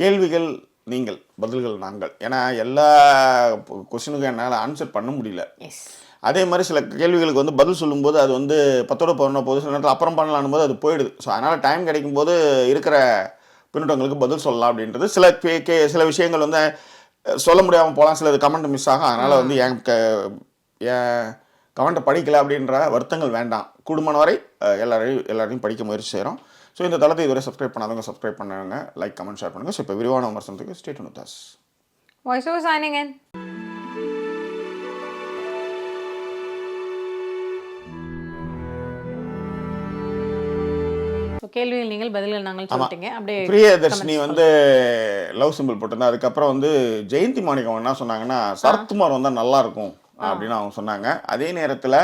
கேள்விகள் நீங்கள், பதில்கள் நாங்கள். ஏன்னா எல்லா கொஸ்டினுக்கும் என்னால் ஆன்சர் பண்ண முடியல. அதே மாதிரி சில கேள்விகளுக்கு வந்து பதில் சொல்லும்போது அது வந்து 10ஓட 11 போது, சில நேரத்தில் அப்புறம் பண்ணலான்னு போது அது போயிடுது. ஸோ அதனால் டைம் கிடைக்கும் போது இருக்கிற பின்னூட்டங்களுக்கு பதில் சொல்லலாம் அப்படின்றது. சில விஷயங்கள் வந்து சொல்ல முடியாமல் போகலாம், சில கமெண்ட் மிஸ் ஆகும். அதனால் வந்து என் கமெண்ட்டை படிக்கல அப்படின்ற வருத்தங்கள் வேண்டாம். கூடுமான வரை எல்லாரையும் படிக்க முயற்சி செய்கிறோம். ஸோ இந்த தளத்தை இதுவரை சப்ஸ்கிரைப் பண்ணாதவங்க சப்ஸ்கிரைப் பண்ணுங்க, லைக், கமெண்ட், ஷேர் பண்ணுங்கள். ஸோ இப்போ விரிவான விமர்சனத்துக்கு stay tuned with us. Voice over signing in. கேள்விகள் நீங்கள், பதில்கள் நாங்கள் சொல்லிட்டீங்க. அப்படியே பிரியதர்ஷினி வந்து லவ் சிம்பிள் போட்டிருந்தா. அதுக்கப்புறம் வந்து ஜெயந்தி மாணிக்கம் என்ன சொன்னாங்கன்னா, சரத்குமார் வந்தால் நல்லா இருக்கும் அப்படின்னு அவங்க சொன்னாங்க. அதே நேரத்தில்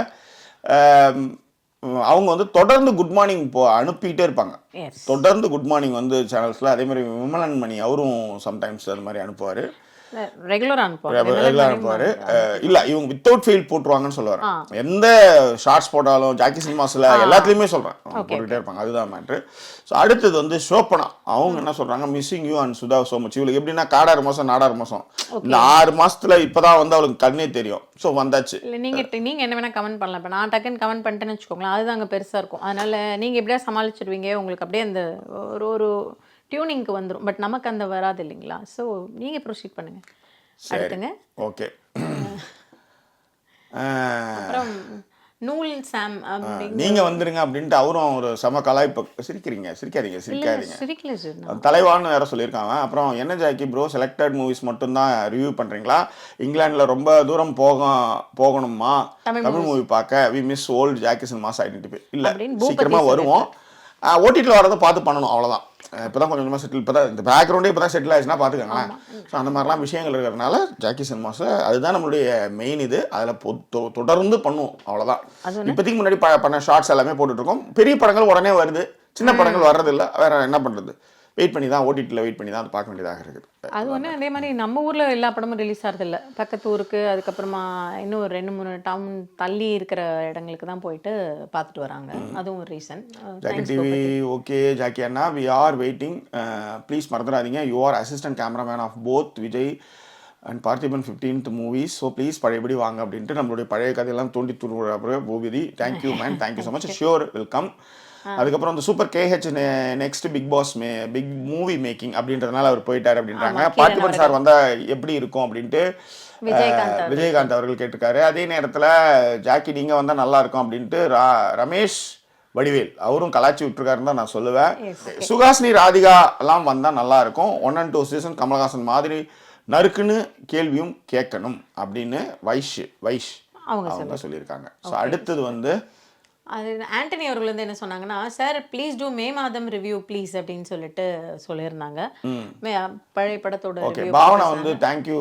அவங்க வந்து தொடர்ந்து குட் மார்னிங் அனுப்பிக்கிட்டே இருப்பாங்க. தொடர்ந்து குட் மார்னிங் வந்து சேனல்ஸில். அதே மாதிரி விமலன் மணி அவரும் சம்டைம்ஸ் அது மாதிரி அனுப்புவார். ரெகுலரா அனுப்புவார். இல்லை, இவங்க வித்தவுட் ஃபெயில் போட்டுருவாங்கன்னு சொல்லுவார். எந்த ஷார்ட்ஸ் போட்டாலும் ஜாக்கி சினிமாஸில் எல்லாத்துலேயுமே சொல்கிறேன் போட்டுக்கிட்டே இருப்பாங்க. அதுதான் மேட்ரு. ஸோ அடுத்தது வந்து ஷோப்பனா. அவங்க என்ன சொல்கிறாங்க, missing you and Sudha so much. இவளுக்கு எப்படின்னா காடாறு மாதம் நாடாறு மாதம், இந்த 6 மாதத்தில் இப்போ தான் வந்து அவளுக்கு கண்ணே தெரியும். ஸோ வந்தாச்சு. இல்லை, நீங்கள் என்ன வேணால் கமெண்ட் பண்ணலாம். இப்போ நான் டக்குன்னு கமெண்ட் பண்ணிட்டேன்னு வச்சுக்கோங்களேன், அதுதான் அங்கே பெருசாக இருக்கும். அதனால் நீங்கள் எப்படியா சமாளிச்சிடுவீங்க, உங்களுக்கு அப்படியே அந்த ஒரு டியூனிங்க்கு வந்துடும். பட் நமக்கு அந்த வராது இல்லைங்களா? ஸோ நீங்கள் ப்ரொசீட் பண்ணுங்கள். அடுத்துங்க. ஓகே. அப்புறம் நூல் சாம் நீங்கள் வந்துருங்க அப்படின்ட்டு அவரும் ஒரு சம கலாய்ப்பு. சிரிக்காதீங்க. தலைவான்னு வேற சொல்லியிருக்காங்க. அப்புறம் என்ன ஜாக்கி ப்ரோ, செலக்டட் மூவிஸ் மட்டும்தான் ரிவ்யூ பண்ணுறீங்களா? இங்கிலாண்டில் ரொம்ப தூரம் போகணுமா தமிழ் மூவி பார்க்க? We miss old Jackie cinemas identify. இல்லை, சீக்கிரமாக வருவோம். ஓடிடியில் வரதை பார்த்து பண்ணணும், அவ்வளோதான். இப்போ தான் கொஞ்சமாக செட்டில், இப்போ தான் இந்த பேக்ரவுண்டே இப்போ தான் செட்டில் ஆயிடுச்சுன்னா பார்த்துக்கோங்களேன். ஸோ அந்த மாதிரிலாம் விஷயங்கள் இருக்கிறதுனால ஜாக்கி சினிமாஸில் அதுதான் நம்மளுடைய மெயின் இது. அதில் தொடர்ந்து பண்ணுவோம், அவ்வளோதான். இப்போதைக்கு முன்னாடி பண்ண ஷார்ட்ஸ் எல்லாமே போட்டுட்ருக்கோம். பெரிய படங்கள் உடனே வருது, சின்ன படங்கள் வர்றதில்லை. வேறு என்ன பண்ணுறது, வெயிட் பண்ணி தான், ஓடிடியில் வெயிட் பண்ணி தான் அது பார்க்க வேண்டியதாக இருக்குது. அது ஒன்று. அதே மாதிரி நம்ம ஊரில் எல்லா படமும் ரிலீஸ் ஆகிறதில்ல. பக்கத்து ஊருக்கு, அதுக்கப்புறமா இன்னும் ஒரு 2-3 டவுன் தள்ளி இருக்கிற இடங்களுக்கு தான் போயிட்டு பார்த்துட்டு வராங்க. அதுவும் ஒரு reason. Jackie TV okay Jackie அண்ணா, வி ஆர் வெயிட்டிங். ப்ளீஸ் மறந்துடாதீங்க, you are assistant cameraman of both Vijay and Parthiban 15th movies. So please பழையபடி வாங்க அப்படின்ட்டு நம்மளுடைய பழைய கதையெல்லாம் தோண்டி துருவுற Boopathi. Thank you man, thank you so much. Sure welcome. அதுக்கப்புறம் இந்த super KH next Bigg Boss big movie making அப்படின்றதுனால அவர் போயிட்டார் அப்படின்றாங்க. பார்த்திபன் சார் வந்தால் எப்படி இருக்கும் அப்படின்ட்டு விஜயகாந்த் அவர்கள் கேட்டிருக்காரு. அதே நேரத்தில் ஜாக்கி நீங்கள் வந்தால் நல்லா இருக்கும் அப்படின்ட்டு ரமேஷ் வடிவேல் அவரும் கலாச்சி விட்டுருக்காருன்னு தான் நான் சொல்லுவேன். சுகாசினி ராதிகா எல்லாம் வந்தால் நல்லா இருக்கும். 1 and 2 சீசன் கமலஹாசன் மாதிரி நறுக்குன்னு கேள்வியும் கேட்கணும் அப்படின்னு வைஷ் அவங்க சொல்லியிருக்காங்க. ஸோ அடுத்தது வந்து அது ஆண்டனி அவர்கள் வந்து என்ன சொன்னாங்கன்னா, சார் ப்ளீஸ் டூ மே மாதம் ரிவ்யூ ப்ளீஸ் அப்படின்னு சொல்லியிருந்தாங்க. பழைய படத்தோட ரிவ்யூ. பாவனா வந்து தேங்க்யூ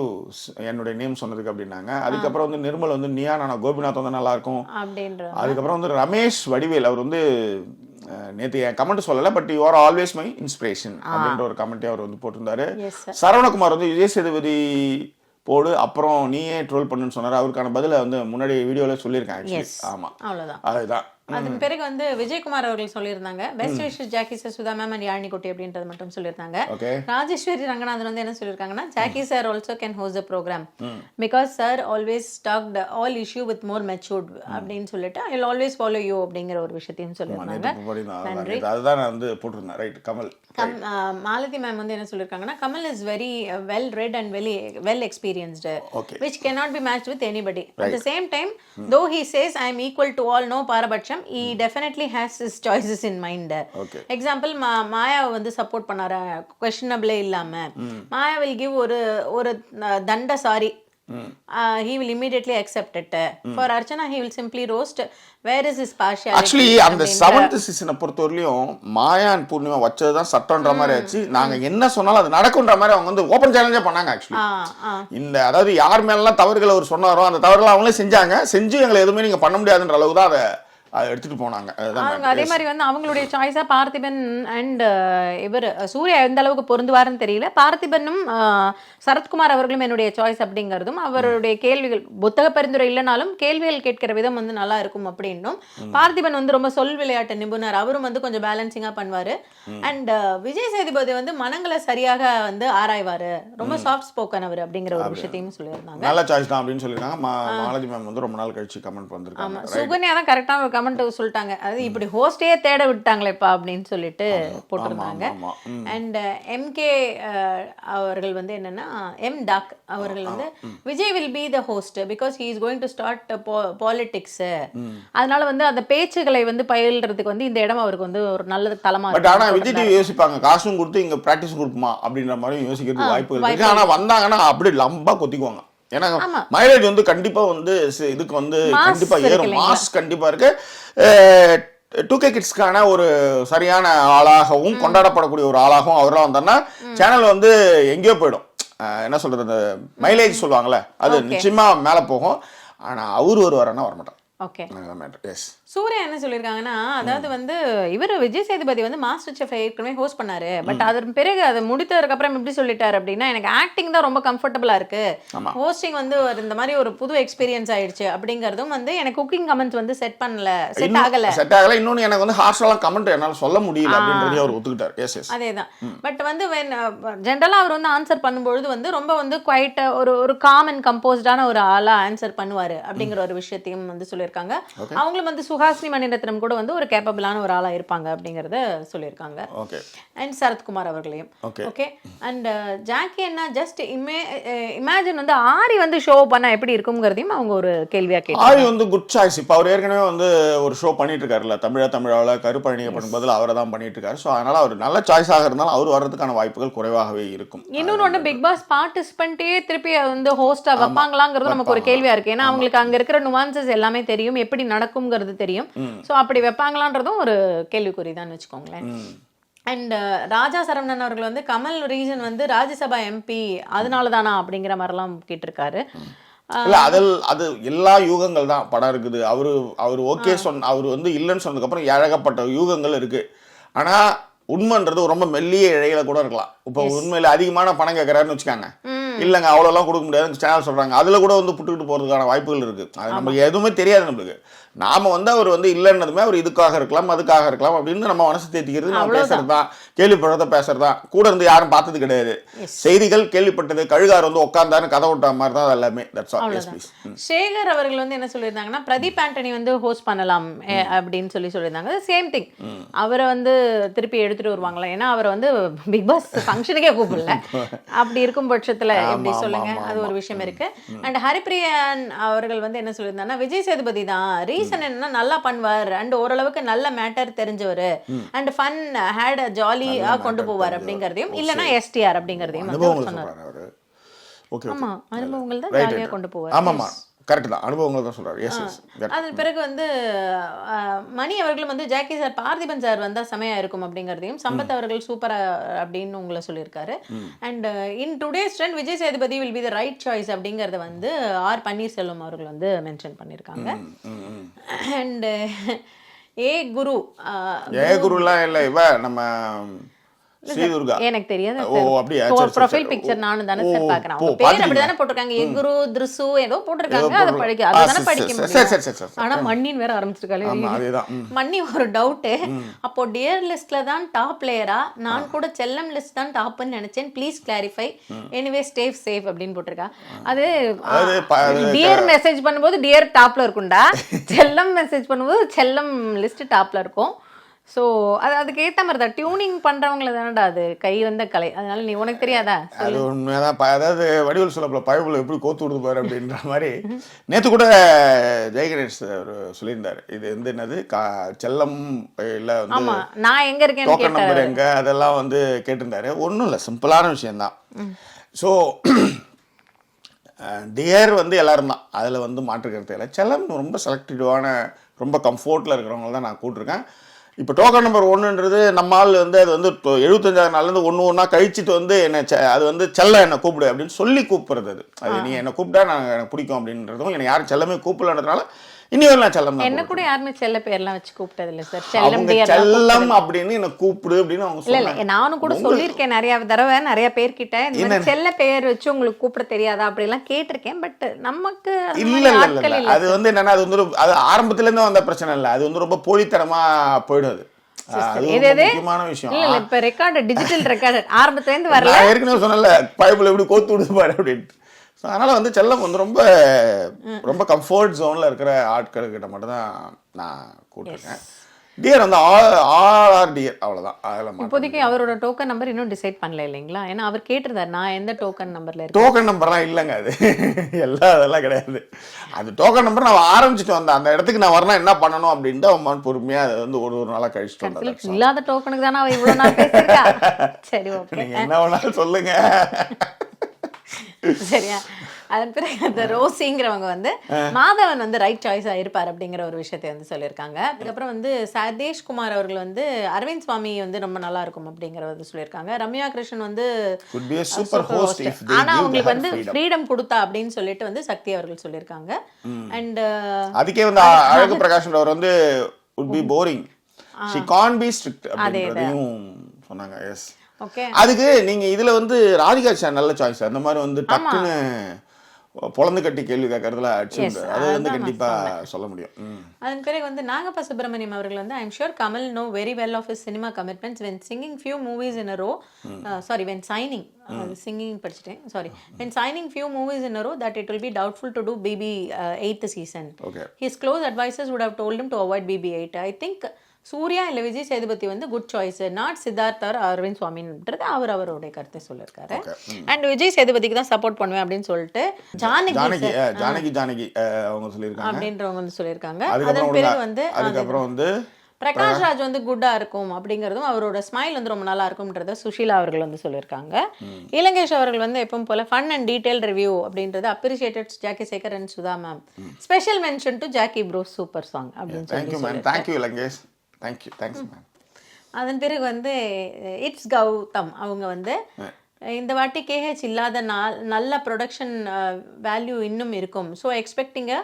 என்னுடைய நேம் சொன்னதுக்கு அப்படின்னாங்க. அதுக்கப்புறம் வந்து நிர்மல் வந்து நியா நானா கோபிநாத் வந்து நல்லா இருக்கும் அப்படின்ற. அதுக்கப்புறம் வந்து ரமேஷ் வடிவேல் அவர் வந்து நேற்று என் கமெண்ட் சொல்லலை, but you are always my inspiration அப்படின்ற ஒரு கமெண்ட்டே அவர் வந்து போட்டிருந்தாரு. சரவணகுமார் வந்து விஜய் சேதுபதி போடு அப்புறம் நீயே ட்ரோல் பண்ணுன்னு சொன்னார். அவருக்கான பதிலை வந்து முன்னாடி வீடியோவில் சொல்லியிருக்கேன். ஆமாம், அவ்வளோதான். அதுதான். அதன் பிறகு வந்து விஜயகுமார் அவர்கள் சொல்லியிருந்தாங்க, best wishes Jackie sir, Sudha ma'am and Yazhini குட்டி அப்படின்றது மட்டும் சொல்லியிருந்தாங்க. ராஜேஸ்வரி ரங்கநாதன் வந்து என்ன சொல்லியிருக்காங்கன்னா, Jackie sir also can host the program because sir always talked all issue with more matured அப்படின்னு சொல்லிட்டு I will always follow you அப்படிங்கிற ஒரு விஷயத்தையும் சொல்லியிருந்தாங்க. நன்றி. அதுதான் நான் வந்து போட்டிருந்தேன். ரைட். கமல் மாலதி மேம் வந்து என்ன சொல்லியிருக்காங்கன்னா, Kamal is very well read and well experienced which cannot be matched with anybody. At the same time, though he says I am equal to all, no parabacham, he definitely has his choices in mind. Example, மாயா வந்து support பண்ணார questionable இல்லாம மாயா will give ஒரு தண்ட sorry. He will immediately accept it. For Archana, he will simply roast. Where is his partiality? Actually, அந்த 7th சீசனை பொறுத்தவரையிலும் மாயா and Purnima வச்சதுதான் சட்டம்ன்ற மாதிரி ஆச்சு. நாங்க என்ன சொன்னாலும் அது நடக்கும்ன்ற மாதிரி அவங்க வந்து ஓப்பன் சேலஞ்சா பண்ணாங்க. ஆக்சுவலி இந்த அதாவது யார் மேலாம் தவறுகளை அவர் சொன்னாரோ அந்த தவறுகளை அவங்களே செஞ்சு எங்களை எதுவுமே நீங்க பண்ண முடியாதுன்ற அளவுக்கு தான் அதை எடுத்துட்டு போனாங்க. அவங்க அதே மாதிரி வந்து அவங்களுடைய சாய்ஸா பார்த்திபன் அண்ட் இவர் சூர்யா எந்த அளவுக்கு பொருந்துவாருன்னு தெரியல. பார்த்திபனும் சரத்குமார் அவர்களும் என்னுடைய சாய்ஸ் அப்படிங்கிறதும், அவருடைய கேள்விகள் புத்தக பரிந்துரை இல்லைனாலும் கேள்விகள் கேட்கிற விதம் வந்து நல்லா இருக்கும் அப்படின்னும். பார்த்திபன் வந்து ரொம்ப சொல் விளையாட்டு நிபுணர், அவரும் வந்து கொஞ்சம் பேலன்சிங்கா பண்ணுவாரு. அண்ட் விஜய் சேதுபதி வந்து மனங்களை சரியாக வந்து ஆராய்வாரு, ரொம்ப சாஃப்ட் ஸ்போக்கன் அவர் அப்படிங்கிற ஒரு விஷயத்தையும் சொல்லியிருந்தாங்க. நல்ல சாய்ஸ் தான் அப்படின்னு சொல்லியிருக்காங்க. மாலதி மேம் வந்து ரொம்ப நாள் கழிச்சு கமெண்ட் வந்திருக்காங்க. சுகன்யா தான் கரெக்டான ஒரு கமெண்ட் சொல்லிட்டாங்க, அது இப்படி ஹோஸ்டே தேட விட்டாங்களேப்பா அப்படின்னு சொல்லிட்டு போட்டிருந்தாங்க. அண்ட் எம்கே அவர்கள் வந்து என்னன்னா எம் டாக் அவர்கள் வந்து Vijay will be the host because he is going to start politics, அதனால வந்து அந்த பேச்சுகளை வந்து பயில்றதுக்கு வந்து இந்த இடம் அவருக்கு வந்து ஒரு நல்ல தளமா இருக்கு. ஆனா விஜய் டிவி யோசிப்பாங்க, காசும் கொடுத்து இங்க பிராக்டிஸ் கொடுக்குமா அப்படின்ற மாதிரி யோசிக்கிறது வாய்ப்புகள் இருக்கு. ஆனா வந்தாங்கன்னா அப்படி லம்பா கொத்திக்குவாங்க. ஏன்னா மைலேஜ் வந்து கண்டிப்பா வந்து இதுக்கு வந்து கண்டிப்பா ஏறும், மாஸ் கண்டிப்பா இருக்கு. 2K கிட்ஸ்க்கான ஒரு சரியான ஆளாகவும் கொண்டாடப்படக்கூடிய ஒரு ஆளாகவும் அவரெல்லாம் வந்தாருன்னா சேனல் வந்து எங்கேயோ போயிடும். என்ன சொல்றது, அந்த மைலேஜ் சொல்லுவாங்கல்ல, அது நிச்சயமா மேல போகும். ஆனா அவரு வருவாருன்னா வரமாட்டார். ஓகே, சூர்யா என்ன சொல்லியிருக்காங்கன்னா, அதாவது வந்து இவர் விஜய் சேதுபதி வந்து மாஸ்டர் செஃப் ஏற்கனவே ஹோஸ்ட் பண்ணாரு, பட் அதன் பிறகு அதை முடித்ததுக்கு அப்புறம் எப்படி சொல்லிட்டாரு அப்படின்னா, எனக்கு ஆக்டிங் தான் ரொம்ப கம்ஃபர்டபுளா இருக்கு, ஹோஸ்டிங் வந்து இந்த மாதிரி ஒரு புது எக்ஸ்பீரியன்ஸ் ஆயிடுச்சு அப்படிங்கிறதும் வந்து எனக்கு குக்கிங் கமெண்ட்ஸ் வந்து செட் ஆகல. இன்னொன்னு எனக்கு வந்து ஹார்ஷாலாம் கமெண்ட் என்னால சொல்ல முடியல அப்படின்றதையும் அவர் ஒத்துக்கிட்டார். எஸ் எஸ், அதேதான். பட் வந்து ஜென்ரலா அவர் வந்து ஆன்சர் பண்ணும்பொழுது வந்து ரொம்ப வந்து குவைட்டா ஒரு காம் அண்ட் கம்போஸ்டான ஒரு ஆளா ஆன்சர் பண்ணுவாரு அப்படிங்கிற ஒரு விஷயத்தையும் வந்து சொல்லியிருக்காங்க. அவங்களும் வந்து சுஹாசினி மணிரத்னம் கூட வந்து ஒரு கேப்பபிளான ஒரு ஆளா இருப்பாங்க அப்படிங்கறத சொல்லியிருக்காங்க. அண்ட் சரத்குமார் அவர்களையும். ஓகே, அண்ட் ஜாக்கி என்ன ஜஸ்ட் இமேஜின் வந்து ஆரி வந்து ஷோ பண்ணா எப்படி இருக்கும்ங்கிறதையும் அவங்க ஒரு கேள்வியா கேட்டாங்க. ஆரி வந்து குட் சாய்ஸ். இப்போ அவர் ஏற்கனவே வந்து ஒரு ஷோ பண்ணிட்டு இருக்காருல்ல, தமிழாவில் கருப்பழனியை பண்ணும்போது அவரை தான் பண்ணிட்டு இருக்காரு. ஸோ அதனால அவர் நல்ல சாய்ஸாக இருந்தாலும் அவர் வர்றதுக்கான வாய்ப்புகள் குறைவாகவே இருக்கும். இன்னொன்று பிக் பாஸ் பார்ட்டிசிபென்ட்டே திருப்பி வந்து ஹோஸ்டா வைப்பாங்களாங்கிறது நமக்கு ஒரு கேள்வியா இருக்கு. ஏன்னா அவங்களுக்கு அங்க இருக்கிற நுவான்சஸ் எல்லாமே தெரியும், எப்படி நடக்கும்ங்கிறது தெரியும். ஸோ அப்படி வைப்பாங்களான்றதும் ஒரு கேள்விக்குறிதான் வச்சுக்கோங்களேன். அண்ட் ராஜா சரவணன் அவர்கள் வந்து கமல் ரீசன் வந்து ராஜ்யசபா எம்பி அதனால தானா அப்படிங்கிற மாதிரிலாம் கேட்டிருக்காரு. இல்ல அது எல்லா யூகங்கள் தான் படம் இருக்குது. அவரு ஓகே அவர் வந்து இல்லைன்னு சொன்னதுக்கு அப்புறம் ஏகப்பட்ட யூகங்கள் இருக்கு. ஆனா உண்மைன்றது ரொம்ப மெல்லிய இழையில கூட இருக்கலாம். இப்போ உண்மையில அதிகமான பணம் கேட்கறாருன்னு வச்சுக்காங்க, இல்லைங்க அவ்வளோலாம் கொடுக்க முடியாதுன்னு சேனல் சொல்றாங்க, அதுல கூட வந்து புட்டுக்கிட்டு போறதுக்கான வாய்ப்புகள் இருக்கு. அது நமக்கு எதுவுமே தெரியாது. நம்மளுக்கு நாம வந்து அவர் வந்து இல்லைன்னதுமே அவர் இதுக்காக இருக்கலாம் அதுக்காக இருக்கலாம் அப்படின்னு நம்ம மனசு தேத்திக்கிறது, நம்ம பேசுறது தான், கேள்விப்படுறத பேசுறதா. கூட இருந்து யாரும் பார்த்தது கிடையாது. செய்திகள் கேள்விப்பட்டது, கழுகார் வந்து உட்கார்ந்தாரு கதை விட்ட மாதிரி தான் எல்லாமே. சேகர் அவர்கள் வந்து என்ன சொல்லியிருந்தாங்கன்னா, பிரதீப் ஆண்டனி வந்து ஹோஸ்ட் பண்ணலாம் அப்படின்னு சொல்லியிருந்தாங்க. சேம் திங், அவரை வந்து திருப்பி எடுத்துட்டு வருவாங்களா, ஏன்னா அவர் வந்து பிக் பாஸ் ஃபங்க்ஷனுக்கே கூப்பிடல. அப்படி இருக்கும் பட்சத்துல எப்படி சொல்லுங்க, அது ஒரு விஷயம் இருக்கு. அண்ட் ஹரிப்பிரியன் அவர்கள் வந்து என்ன சொல்லியிருந்தாங்கன்னா, விஜய் சேதுபதி தான் ரீசன் என்னன்னா நல்லா பண்ணுவார் அண்ட் ஓரளவுக்கு நல்ல மேட்டர் தெரிஞ்சவர் அண்ட் ஃபன் ஹேட் ஜாலியா கொண்டு போவார் அப்படிங்கறதையும், இல்லனா எஸ்டிஆர் அப்படிங்கறதையும் சொன்னார். ஆமா, அனுபவங்கள் தான் ஜாலியா கொண்டு போவார். ஆமாமா, கரெக்ட் தான், அனுபவங்கள் தான் சொல்றாரு. Yes yes. அதன் பிறகு வந்து மணி அவர்களும் வந்து ஜாக்கி சார் பார்த்திபன் சார் வந்தா செமையா இருக்கும் அப்படிங்கறதையும், சம்பத் அவர்கள் சூப்பரா அப்படின்னு உங்களை சொல்லியிருக்காரு. And in today's trend Vijay Sethupathi will be the right choice அப்படிங்கறத வந்து ஆர் பன்னீர்செல்வம் அவர்கள் வந்து மென்ஷன் பண்ணியிருக்காங்க. அண்ட் குருலாம் இல்ல, இவ நம்ம எனக்கு தெரியாது, ப்ரொஃபைல் பிக்சர் நானும் தானே சார் பார்க்கறேன். அவங்க பேர் அப்படி தானே போட்டிருக்காங்க, எகுரு திருசு ஏதோ போட்டிருக்காங்க, அதை படிக்க அதுதானே படிக்க முடியும். ஆனா மண்ணின்னு வேற ஆரம்பிச்சிருக்காங்க. மண்ணி ஒரு டவுட், அப்போ டியர் லிஸ்ட்ல தான் டாப் பிளேயரா, நான் கூட செல்லம் லிஸ்ட் தான் டாப்னு நினைச்சேன், please clarify, anyway stay safe அப்படின்னு போட்டிருக்கா. அது டியர் மெசேஜ் பண்ணும்போது டியர் டாப்ல இருக்கும்டா, செல்லம் மெசேஜ் பண்ணும்போது செல்லம் லிஸ்ட் டாப்ல இருக்கும். ஸோ அதுக்கு ஏற்ற மாதிரி தான் டியூனிங் பண்ணுறவங்கள தானடா அது கை வந்த கலை, அதனால நீ உனக்கு தெரியாதா? அது உண்மைதான். அதாவது வடிவல் சொல்லப்பல பைபிள் எப்படி கோத்து விடுது பாரு அப்படின்ற மாதிரி நேற்று கூட ஜெயகணேஷ் அவர் சொல்லியிருந்தார். இது வந்து என்னது செல்லம் இல்லை வந்து நான் எங்கே இருக்கேன், டோக்கன் நம்பர் எங்கே, அதெல்லாம் வந்து கேட்டிருந்தாரு. ஒன்றும் இல்லை, சிம்பிளான விஷயந்தான். ஸோ டியர் வந்து எல்லாரும் தான், அதில் வந்து மாற்றுக்கிறது இல்லை. செல்லம் ரொம்ப செலக்டிவான ரொம்ப கம்ஃபர்ட்டில் இருக்கிறவங்க தான் நான் கூப்பிட்ருக்கேன். இப்போ டோக்கன் நம்பர் 1ன்றது நம்மால் வந்து அது வந்து 75ஆவது நாள்லேருந்து ஒன்றா கழிச்சிட்டு வந்து என்ன அது வந்து செல்ல என்னை கூப்பிடு அப்படின்னு சொல்லி கூப்பிட்றது. அது நீ என்னை கூப்பிட்டா எனக்கு பிடிக்கும் அப்படின்றதும், என்னை யாரும் செல்லமே கூப்பிடலன்றதுனால இனி வரலாம் செல்லம் தான் என்ன கூட யாருமே செல்ல பேர்லாம் வச்சு கூப்பிட்டது இல்லை சார். செல்லம் அவங்க dear செல்லம் அப்படின்னு என்ன கூப்பிடு அப்படின்னு அவங்க இல்ல சொன்னாங்க. இல்ல நானும் கூட சொல்லியிருக்கேன் நிறைய தடவை நிறைய பேர்கிட்ட இந்த மாதிரி செல்ல பெயர் வச்சு உங்களுக்கு கூப்பிட தெரியாதா அப்படிலாம் கேட்டிருக்கேன். பட் நமக்கு அந்த இல்ல மாதிரி இல்ல ஆட்கள் இல்ல இல்ல. அது வந்து என்னன்னா அது வந்து அது ஆரம்பத்துல இருந்து வந்த பிரச்சனை இல்ல, அது வந்து ரொம்ப போலித்தனமா போயிடும். அது இது ரொம்ப எது? முக்கியமான விஷயம். இல்ல இல்ல இப்ப ரெக்கார்டு டிஜிட்டல் ரெக்கார்டு ஆரம்பத்துல இருந்து வரல. நான் ஏற்கனவே சொன்னல பைபிள் எப்படி கோத்து விடுது பாரு அப்படின்ட்டு. ஸோ அதனால் வந்து செல்லம் வந்து ரொம்ப ரொம்ப கம்ஃபர்ட் ஜோனில் இருக்கிற ஆட்கள்கிட்ட மட்டும்தான் நான் கூப்பிட்டுருக்கேன். டியர் வந்து ஆர் டியர் அவ்வளோதான். அதில் இப்போதைக்கு அவரோட டோக்கன் நம்பர் இன்னும் டிசைட் பண்ணல இல்லைங்களா? ஏன்னா அவர் கேட்டிருந்தார் நான் எந்த டோக்கன் நம்பர்ல இருக்கேன். டோக்கன் நம்பர்லாம் இல்லைங்க, அது எல்லாம் அதெல்லாம் கிடையாது. அது டோக்கன் நம்பர் நான் ஆரம்பிச்சுட்டு வந்தேன், அந்த இடத்துக்கு நான் வரணும் என்ன பண்ணணும் அப்படின்ட்டு அவன் பொறுமையாக அதை வந்து ஒரு நாளாக கழிச்சுட்டு வந்தேன். இல்லாத டோக்கனுக்கு தானே அவர் இவ்வளோ நாள் பேசியிருக்கா. சரி ஓகே, நீங்கள் என்ன வேணாலும் சொல்லுங்க. சரியா? அதன் பிறகு அந்த ரோசிங்கிறவங்க வந்து மாதவன் வந்து ரைட் சாய்ஸா இருப்பார் அப்படிங்கிற ஒரு விஷயத்தை வந்து சொல்லியிருக்காங்க. அதுக்கப்புறம் வந்து சதேஷ்குமார் அவர்கள் வந்து அரவிந்த் சுவாமி வந்து ரொம்ப நல்லா இருக்கும் அப்படிங்கறது சொல்லியிருக்காங்க. ரம்யா கிருஷ்ணன் வந்து சூப்பர் ஹோஸ்ட், ஆனா அவங்களுக்கு வந்து ஃப்ரீடம் கொடுத்தா அப்படின்னு சொல்லிட்டு வந்து சக்தி அவர்கள் சொல்லியிருக்காங்க. அண்ட் அதுக்கே வந்து அழகு பிரகாஷ் அவர் வந்து would be boring, she can't be strict அப்படின்றதையும் சொன்னாங்க. எஸ் ஓகே, அதுக்கு நீங்க இதுல வந்து ராதிகா நல்ல சாய்ஸ். அந்த மாதிரி வந்து டக்குன்னு பொழந்து கட்டி கேள்வி கேட்கறதுல அது வந்து கண்டிப்பா சொல்ல முடியும். அதன் பிறகு வந்து நாகப்பா சுப்பிரமணியம் அவர்கள் வந்து I'm sure Kamal know very well of his cinema commitments when singing few movies in a row, sorry when signing singing படிச்சுட்டேன், sorry when signing few movies in a row that it will be doubtful to do BB 8th season. His close advisors would have told him to avoid BB 8. I think Suriya இல்லை விஜய் சேதுபதி வந்து good choice, not Siddharth or Aravind சுவாமின்றது அவருடைய கருத்தை சொல்லியிருக்காரு. And Vijay சேதுபதிக்கு தான் support பண்ணுவேன் அப்படின்னு சொல்லிட்டு ஜானகி அவங்க சொல்லியிருக்காங்க அப்படின்றவங்க வந்து சொல்லியிருக்காங்க. அதன் பிறகு வந்து அதுக்கப்புறம் வந்து பிரகாஷ் ராஜ் வந்து குட்டா இருக்கும் அப்படிங்கிறதும் அவரோட ஸ்மைல் வந்து ரொம்ப நல்லா இருக்கும்ன்றத சுஷீலா அவர்கள் வந்து சொல்லியிருக்காங்க. இலங்கேஷ் அவர்கள் வந்து எப்பவும் போல ஃபன் அண்ட் டீடைல் ரிவ்யூ அப்படின்றது appreciated Jackie Sekar and Sudha ma'am, special mention to Jackie bros super song அப்படின்னு சொல்லி. Thank you Ilangesh, thanks ma'am. அதன் பிறகு வந்து இட்ஸ் கௌதம் அவங்க வந்து இந்த வாட்டி KH இல்லாத நல்ல ப்ரொடக்ஷன் வேல்யூ இன்னும் இருக்கும், so expecting a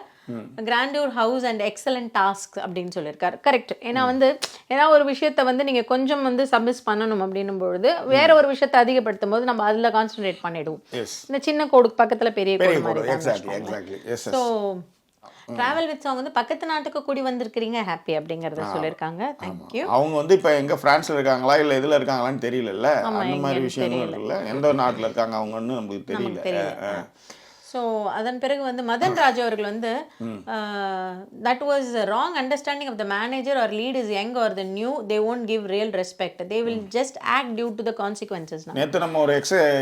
grandeur house and excellent task அப்படின்னு சொல்லியிருக்காரு. கரெக்ட். ஏன்னா வந்து ஏதாவது ஒரு விஷயத்த வந்து நீங்கள் கொஞ்சம் வந்து சப்மிஸ் பண்ணணும் அப்படின்னும் பொழுது வேற ஒரு விஷயத்தை அதிகப்படுத்தும் போது நம்ம அதில் கான்சென்ட்ரேட் பண்ணிடுவோம். இந்த சின்ன கோடு பக்கத்தில் பெரிய கோடு மாதிரி. ஸோ டிராவல் வித் சாங் வந்து பக்கத்து நாட்டுக்கு கூடி வந்திருக்கிறீங்க ஹாப்பி அப்படிங்கறத சொல்லியிருக்காங்க. தேங்க்யூ. அவங்க வந்து இப்போ எங்க பிரான்ஸ்ல இருக்காங்களா இல்ல எதுல இருக்காங்களான்னு தெரியல. அந்த மாதிரி விஷயங்களும் இருக்குல்ல, எந்த நாட்டுல இருக்காங்க அவங்கன்னு நமக்கு தெரியல. ஸோ அதன் பிறகு வந்து மதன் ராஜ் அவர்கள் வந்து that was wrong understanding of the manager or lead is young or the new, they won't give real respect, they will just act due to the consequences. நேத்து நம்ம ஒரு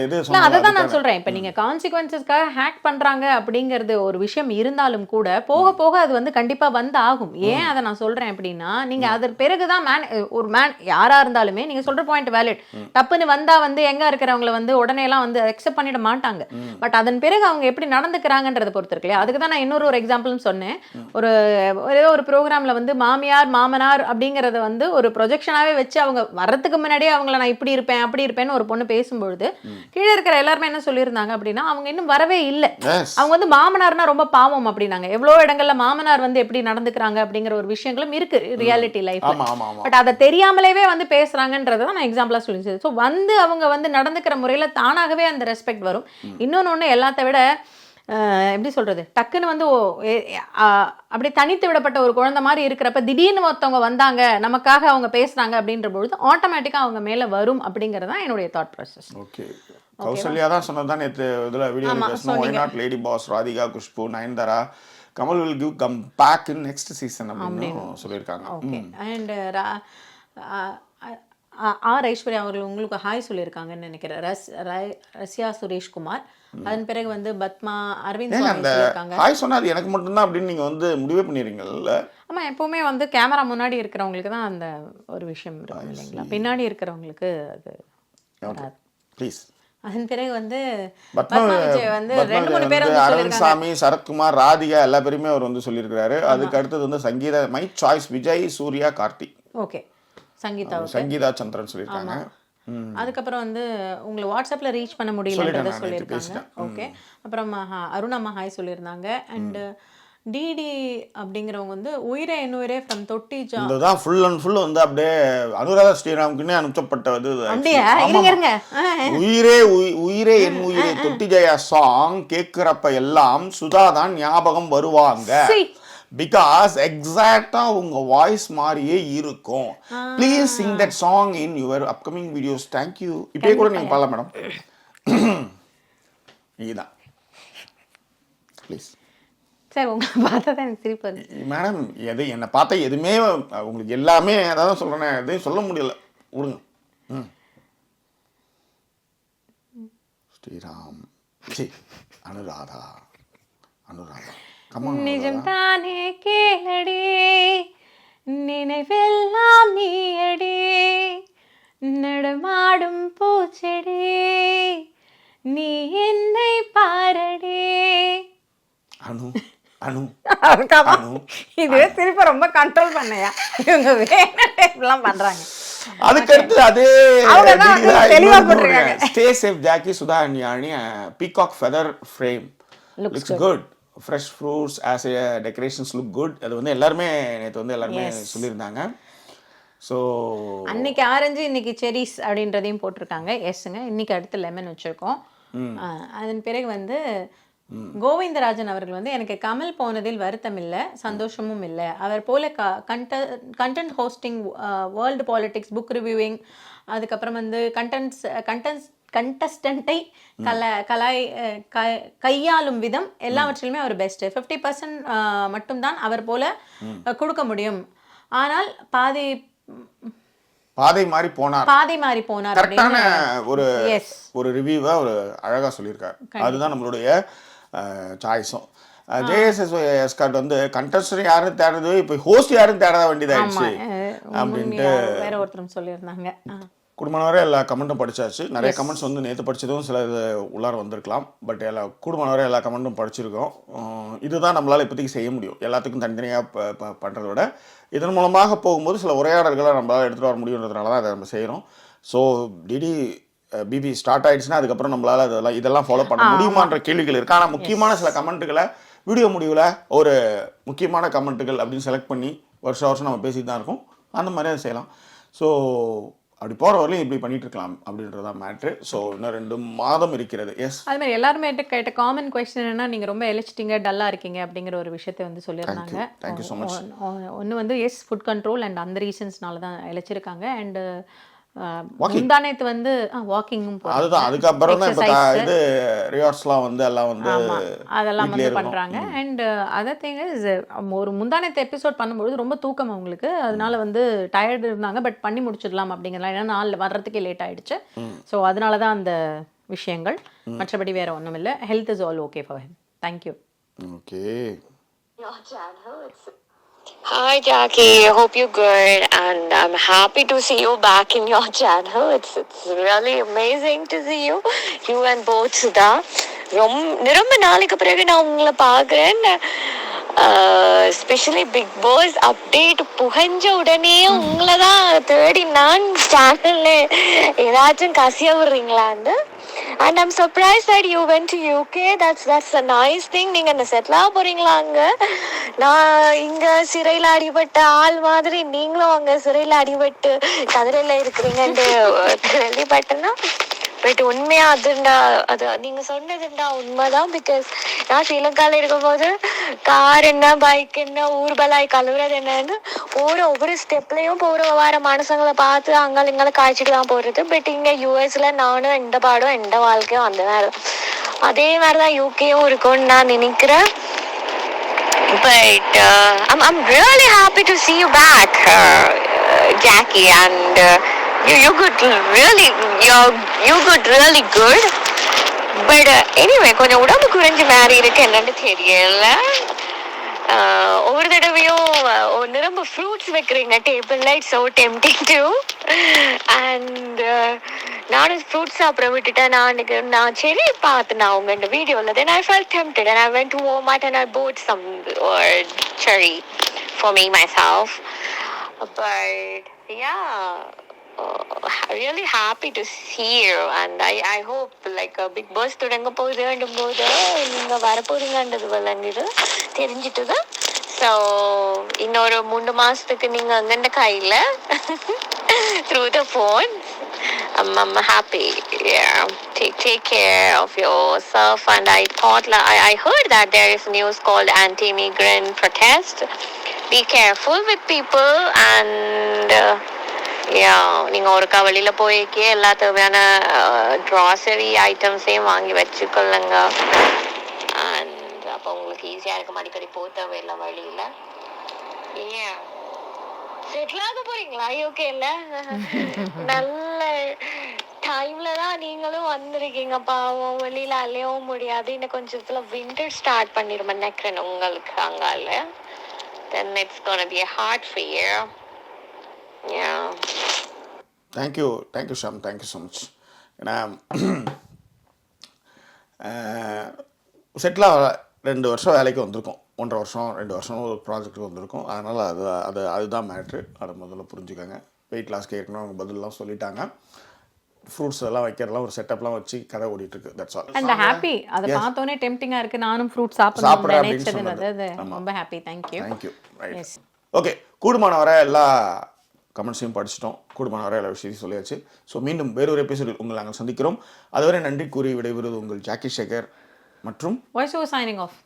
இது அதை தான் நான் சொல்றேன். இப்போ நீங்க கான்சிக்வன்சஸ்க்காக ஹேக் பண்றாங்க அப்படிங்கிறது ஒரு விஷயம் இருந்தாலும் கூட போக போக அது வந்து கண்டிப்பா வந்து ஆகும். ஏன் அதை நான் சொல்றேன் அப்படின்னா, நீங்க அதற்கு பிறகுதான் யாரா இருந்தாலுமே நீங்க சொல்ற பாயிண்ட் வேலிட். தப்புன்னு வந்தா வந்து எங்க இருக்கிறவங்களை வந்து உடனே எல்லாம் வந்து அக்செப்ட் பண்ணிட மாட்டாங்க. பட் அதன் பிறகு அவங்க எப்படி நடந்துக்கிறாங்கன்றதை பொறுத்து இருக்கு இல்லையா? அதுக்கு தான் நான் இன்னொரு எக்ஸாம்பிள்னு சொன்னேன். ஏதோ ஒரு ப்ரோக்ராம்ல வந்து மாமியார் மாமனார் அப்படிங்கறத வந்து ஒரு ப்ரொஜெக்ஷனாவே வச்சு அவங்க வர்றதுக்கு முன்னாடியே அவங்கள நான் இப்படி இருப்பேன் அப்படி இருப்பேன்னு ஒரு பொண்ணு பேசும்பொழுது கீழே இருக்கிற எல்லாருமே என்ன சொல்லியிருந்தாங்க அப்படின்னா, அவங்க இன்னும் வரவே இல்லை, அவங்க வந்து மாமனார்னா ரொம்ப பாவம் அப்படின்னாங்க. எவ்வளோ இடங்கள்ல மாமனார் வந்து எப்படி நடந்துக்கிறாங்க அப்படிங்கிற ஒரு விஷயங்களும் இருக்கு ரியாலிட்டி லைஃப். பட் அதை தெரியாமலேவே வந்து பேசுறாங்கன்றதை தான் நான் எக்ஸாம்பிளா சொல்லி. ஸோ வந்து அவங்க வந்து நடந்துக்கிற முறையில தானாகவே அந்த ரெஸ்பெக்ட் வரும். இன்னொன்னு எல்லாத்த விட எப்படி சொல்றது, டக்குன்னு வந்து அப்படி தனித்து விடப்பட்ட ஒரு குழந்தை மாதிரி இருக்கிறப்ப திடீர்னு ஒருத்தவங்க வந்தாங்க நமக்காக அவங்க பேசுறாங்க அப்படின்ற பொழுது ஆட்டோமேட்டிக்கா அவங்க மேல வரும் அப்படிங்கிறது தான் என்னுடைய தாட் ப்ராசஸ். ஓகே, கௌசல்யா தான் சொன்னதான் நேற்று இதில் வீடியோ பேசணும். Why not lady boss, Radhika, Khushbu, Nayanthara, Kamal will give come back in next season அப்படின்னு சொல்லியிருக்காங்க. ஓகே. அண்ட் ஐஸ்வர்யா அவர்கள் உங்களுக்கு ஹாய் சொல்லியிருக்காங்கன்னு நினைக்கிறேன். ரஷ்யா சுரேஷ்குமார். அதன் பிறகு வந்து பத்மா அரவிந்த் சொல்லியிருக்காங்க. ஹாய் சொன்னது எனக்கு மட்டும்தான் அப்படின்னு நீங்க வந்து முடிவே பண்ணிடுறீங்கல்ல? ஆமா, எப்பவுமே வந்து கேமரா முன்னாடி இருக்கிறவங்களுக்கு தான் அந்த ஒரு விஷயம் இருக்கும் இல்லைங்களா, பின்னாடி இருக்கிறவங்களுக்கு அது ப்ளீஸ். அதன் பிறகு வந்து பத்மா விஜய் வந்து 2-3 பேர் வந்து அரவிந்த் சாமி, சரத்குமார், ராதிகா எல்லா பேருமே அவர் வந்து சொல்லியிருக்கிறாரு. அதுக்கு அடுத்தது வந்து Sangeetha, my choice Vijay, Suriya, Karthi. Okay, Sangeetha Chandran சொல்லியிருக்காங்க. அதுக்கப்புறம் வந்து உங்களை வாட்ஸ்அப்ல ரீச் பண்ண முடியலன்றதை சொல்லியிருக்காங்க. ஓகே. அப்புறம் அருணாமா ஹாய் சொல்லியிருந்தாங்க. அண்ட் டிடி அப்படிங்கிறவங்க வந்து உயிரே என்னுயிரே ஃப்ரம் தொட்டி ஜா இதுதான் ஃபுல் அண்ட் ஃபுல் வந்து அப்படியே அனுராதா ஸ்ரீராமுக்குன்னே அனுப்பப்பட்டது அப்படியா இருங்க உயிரே உயிரே என் உயிரே தொட்டி ஜெயா சாங் கேட்குறப்ப எல்லாம் சுதா தான் ஞாபகம் வருவாங்க. பிகாஸ் எக்ஸாக்டா உங்க வாய்ஸ் மாதிரியே இருக்கும். Please Singh that song in your upcoming videos. Thank you. இப்பயே கூட நீங்க பாடலாம் மேடம். இதுதான் ப்ளீஸ் சார். உங்களை பார்த்தா தான் எனக்கு சிரிப்பு வருது மேடம். என்னை பார்த்தா எதுவுமே உங்களுக்கு எல்லாமே அதான் சொல்றேன், எதையும் சொல்ல முடியல. விடுங்க. ஸ்ரீராம் அனுராதா நிஜம் தானே கேளடி நினைவெல்லாம் நீயடி நடமாடும் பூச்செடி நீ என்னை பாரடி. இதுவே திருப்பி ரொம்ப கண்ட்ரோல் பண்ணையா இவங்க வேணாம் பண்றாங்க. அதுக்கு அடுத்து அதே தெளிவா போட்டுருக்காங்க. Stay safe Jackie Sudha and Yaani peacock feather frame looks good. Fresh fruits as a decorations look good. அது வந்து எல்லாருமே நேற்று வந்து எல்லாருமே சொல்லியிருந்தாங்க. ஸோ அன்னைக்கு ஆரஞ்சு இன்னைக்கு செரிஸ் அப்படின்றதையும் போட்டிருக்காங்க. எஸ்ங்க. இன்னைக்கு அடுத்து லெமன் வச்சிருக்கோம். அதன் பிறகு வந்து கோவிந்தராஜன் அவர்கள் வந்து எனக்கு கமல் போனதில் வருத்தம் இல்லை, சந்தோஷமும் இல்லை. அவர் போல content hosting, world politics, book reviewing, அதுக்கப்புறம் வந்து கண்டஸ்டன்ட்டை கையாளும் விதம் எல்லாவற்றிலுமே அவர் பெஸ்ட். 50% மட்டும்தான் அவர் போல கொடுக்க முடியும். ஆனால் பாதை மாறி போனார் கரெக்டான ஒரு ரிவ்யூவை ஒரு அழகா சொல்லியிருக்காரு. அதுதான் நம்மளுடைய சாய்ஸும். ஜேஎஸ்எஸ் எஸ்கார்ட் வந்து கண்டஸ்டன்ட் யாரும் தேடுறது, இப்போ ஹோஸ்ட் யாரும் தேட வேண்டியதாயிடுச்சு அப்படின்ட்டு வேற ஒருத்தரும் சொல்லியிருந்தாங்க. கூடுமானவரை எல்லா கமெண்ட்டும் படிச்சாச்சு. நிறைய கமெண்ட்ஸ் வந்து நேற்று படித்ததும் சில இது உள்ளார வந்திருக்கலாம். பட் கூடுமானவரை எல்லா கமெண்ட்டும் படிச்சிருக்கோம். இதுதான் நம்மளால் இப்போதைக்கு செய்ய முடியும். எல்லாத்துக்கும் தனித்தனியாக பண்ணுறத விட இதன் மூலமாக போகும்போது சில உரையாடல்களை நம்மளால் எடுத்துகிட்டு வர முடியுன்றதுனால தான் அதை நம்ம செய்கிறோம். ஸோ பிபி ஸ்டார்ட் ஆகிடுச்சுன்னா அதுக்கப்புறம் நம்மளால் இதெல்லாம் ஃபாலோ பண்ண முடியுமான்ற கேள்விகள் இருக்குது. ஆனால் முக்கியமான சில கமெண்ட்டுகளை வீடியோ முடிவில் ஒரு முக்கியமான கமெண்ட்டுகள் அப்படின்னு செலக்ட் பண்ணி வருஷம் நம்ம பேசிட்டு தான் இருக்கோம். அந்த மாதிரி அதை செய்யலாம். ஸோ அப்படி போகிற வரலையும் இப்படி பண்ணிட்டு இருக்கலாம் அப்படின்றதான் மேட்ரு. ஸோ இன்னும் 2 மாதம் இருக்கிறது. எஸ், அது மாதிரி எல்லாருமே கேட்ட காமன் கொஸ்டின் என்னன்னா, நீங்கள் ரொம்ப இழைச்சிட்டிங்க, டல்லாக இருக்கீங்க அப்படிங்கிற ஒரு விஷயத்தை வந்து சொல்லியிருந்தாங்க. Thank you so much. ஒன்று வந்து ஃபுட் கண்ட்ரோல் அண்ட் அந்த ரீசன்ஸ்னால தான் இழைச்சிருக்காங்க. அண்ட் முந்தானத்து வந்து வாக்கிங்கும் அதுதான். அதுக்கப்புறம் தான் இப்போ இது ரியார்ட்ஸ்லாம் வந்து எல்லாம் வந்து அதெல்லாம் வந்து பண்ணுறாங்க. அண்ட் அதர் திங் இஸ் ஒரு முந்தானத்து எபிசோட் பண்ணும்போது ரொம்ப தூக்கம் அவங்களுக்கு, அதனால வந்து டயர்டு இருந்தாங்க. பட் பண்ணி முடிச்சிடலாம் அப்படிங்கிறலாம், ஏன்னா நாள் வர்றதுக்கே லேட் ஆகிடுச்சு. ஸோ அதனால தான் அந்த விஷயங்கள். மற்றபடி வேறு ஒன்றும் இல்லை. Health is all okay for him. Thank you. Okay. Hi Jackie, I hope you're good and I'm happy to see you back in your channel. It's really amazing to see you and both Sudha. ரொம்ப நாளைக்கு பிறகு நான் உங்களை பார்க்குறேன். Especially big pass update புகஞ்ச உடனே உங்களை தான் தேடி நான் சேனல்ல ஏதாச்சும் கசிய விடுறீங்களான்னு. And I'm surprised that you went to UK. That's a nice thing. நீங்க என்ன செட்டில் ஆக போறீங்களா அங்க? நான் இங்க சிறையில் அடிபட்ட ஆள் மாதிரி நீங்களும் அங்க சிறையில் அடிபட்டு கதிரையில இருக்கிறீங்கன்னு கேள்விப்பட்டேன்னா. பட் உண்மையா அது நீங்க சொன்னதுண்டா உண்மைதான். பிகாஸ் நான் ஸ்ரீலங்கால இருக்கும்போது கார் என்ன, பைக் என்ன, ஊர்பலாய் கழுவுறது என்னன்னு ஒவ்வொரு ஸ்டெப்லையும் வர மனுஷங்களை பார்த்து அங்கே இங்கே காய்ச்சிட்டு தான் போடுறது. பட் இங்கே யூஎஸ்ல நானும் எந்த பாடும் எந்த வாழ்க்கையும் அந்த மாதிரி தான். அதே மாதிரிதான் யூகேயும் இருக்கும்னு நான் நினைக்கிறேன். But I'm really happy to see you back, Jackie, and you got really good. But anyway, கொஞ்சம் உடம்பு குறைஞ்சு மாறி இருக்கு, என்னன்னு தெரியல. ஒவ்வொரு தடவையும் நிரம்ப ஃப்ரூட்ஸ் வைக்கிறீங்க டேபிள்ல. It's so tempting to. And நானும் ஃப்ரூட்ஸ் சாப்பிட விட்டுட்டேன். நான் செரி பார்த்தேன் உங்க இந்த வீடியோல. Then I felt tempted and I went to Walmart and I bought some cherry for me myself. But yeah, really happy to see you, and I hope like a big boss தொடங்க போகுதுன்னும் போது நீங்க வரப்போறீங்கன்றது விளங்குது தெரிஞ்சிட்டது. So இன்னொரு 3 மாசத்துக்கு நீங்க அங்கண்ட கையில through the phone. I'm happy. Yeah, take care of yourself. And I thought I heard that there is news called anti-immigrant protest. Be careful with people and நீங்கள் ஒரு வெளியில் போய்க்கே எல்லா தேவையான க்ராசரி ஐட்டம்ஸையும் வாங்கி வச்சுக்கொள்ளுங்க. அண்ட் அப்போ உங்களுக்கு ஈஸியாக இருக்கும் அடிக்கடி போக தேவையில்லை வழியில். ஏன் செட்டில் ஆக போறீங்களா யூகேல? நல்ல டைம்ல தான் நீங்களும் வந்திருக்கீங்க. பாவம் வெளியில அலையவும் முடியாது. இன்னும் கொஞ்சத்துல வின்டர் ஸ்டார்ட் பண்ணிருமா நினைக்கிறேன் உங்களுக்கு அங்கால. Then it's gonna be hard for you. Yeah. Thank you Sham, thank you so much. ஏன்னா செட்டில் 2 வருஷம் வேலைக்கு வந்திருக்கோம், 1.5 வருஷம் 2 வருஷம் ஒரு ப்ராஜெக்ட்டுக்கு வந்திருக்கோம். அதனால் அதுதான் மேட்ரு. அதை முதல்ல புரிஞ்சுக்கோங்க. வெயிட் லாஸ் கேட்கணும், அவங்க பதிலெலாம் சொல்லிட்டாங்க. ஃப்ரூட்ஸ் எல்லாம் வைக்கிறதுலாம் ஒரு செட்டப்லாம் வச்சு கதை ஓடிட்டு இருக்கு. That's all. And happy. அதை பார்த்தோன்னே டெம்ப்டிங்கா இருக்கு. நானும் ஃப்ரூட் சாப்பிடுறேன் நினைச்சது. ரொம்ப happy. Thank you. Right. Okay, கூடுமான வரை எல்லா கமெண்ட்ஸையும் படிச்சிட்டோம், கூடுமான வரை எல்லா விஷயத்தையும் சொல்லியாச்சு. ஸோ மீண்டும் வேறொரு எபிசோடில் உங்களை நாங்கள் சந்திக்கிறோம். அதுவரை நன்றி கூறி விடைபெறுவது உங்கள் ஜாக்கி சேகர் மற்றும் வாய்ஸ் ஓவர் சைனிங் ஆஃப்.